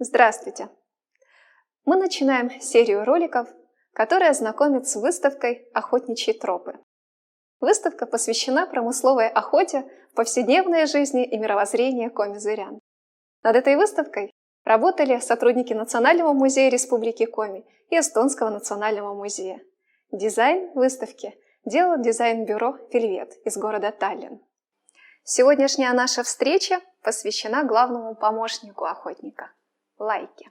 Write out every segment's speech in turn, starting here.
Здравствуйте! Мы начинаем серию роликов, которая знакомит с выставкой «Охотничьи тропы». Выставка посвящена промысловой охоте в повседневной жизни и мировоззрении коми-зырян. Над этой выставкой работали сотрудники Национального музея Республики Коми и Эстонского национального музея. Дизайн выставки делало дизайн-бюро «Вельвет» из города Таллин. Сегодняшняя наша встреча посвящена главному помощнику охотника – лайке.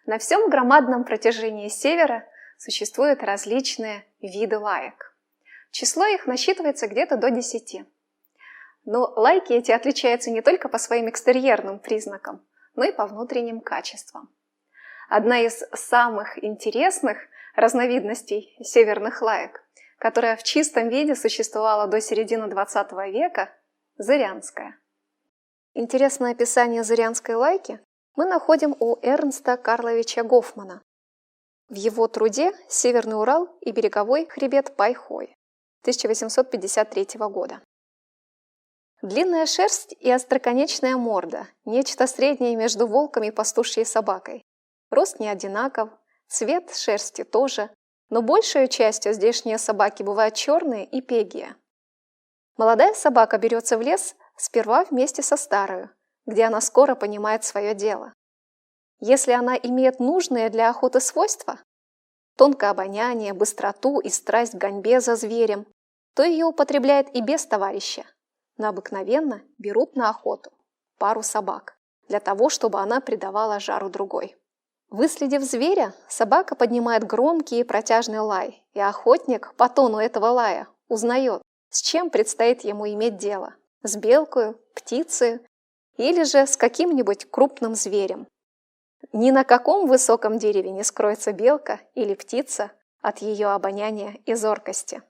На всем громадном протяжении севера существуют различные виды лаек. Число их насчитывается где-то до 10. Но лайки эти отличаются не только по своим экстерьерным признакам, но и по внутренним качествам. Одна из самых интересных разновидностей северных лаек, которая в чистом виде существовала до середины 20 века – зырянская. Интересное описание зырянской лайки мы находим у Эрнста Карловича Гофмана в его труде «Северный Урал и береговой хребет Пайхой» 1853 года. Длинная шерсть и остроконечная морда, нечто среднее между волком и пастушьей собакой. Рост не одинаков, цвет шерсти тоже, но большей частью здешние собаки бывают черные и пегие. Молодая собака берется в лес сперва вместе со старою, где она скоро понимает свое дело. Если она имеет нужные для охоты свойства, тонкое обоняние, быстроту и страсть к гоньбе за зверем, то ее употребляет и без товарища, но обыкновенно берут на охоту пару собак, для того, чтобы она придавала жару другой. Выследив зверя, собака поднимает громкий и протяжный лай, и охотник по тону этого лая узнает, с чем предстоит ему иметь дело – с белкою, птицей или же с каким-нибудь крупным зверем. Ни на каком высоком дереве не скроется белка или птица от ее обоняния и зоркости.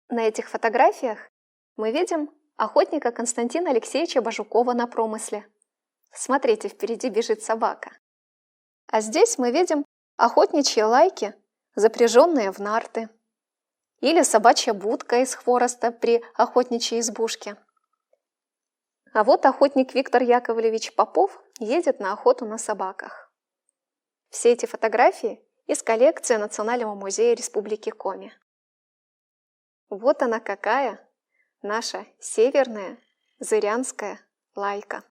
На этих фотографиях мы видим охотника Константина Алексеевича Бажукова на промысле. Смотрите, впереди бежит собака. А здесь мы видим охотничьи лайки, запряженные в нарты, или собачья будка из хвороста при охотничьей избушке. А вот охотник Виктор Яковлевич Попов едет на охоту на собаках. Все эти фотографии из коллекции Национального музея Республики Коми. Вот она какая, наша северная зырянская лайка.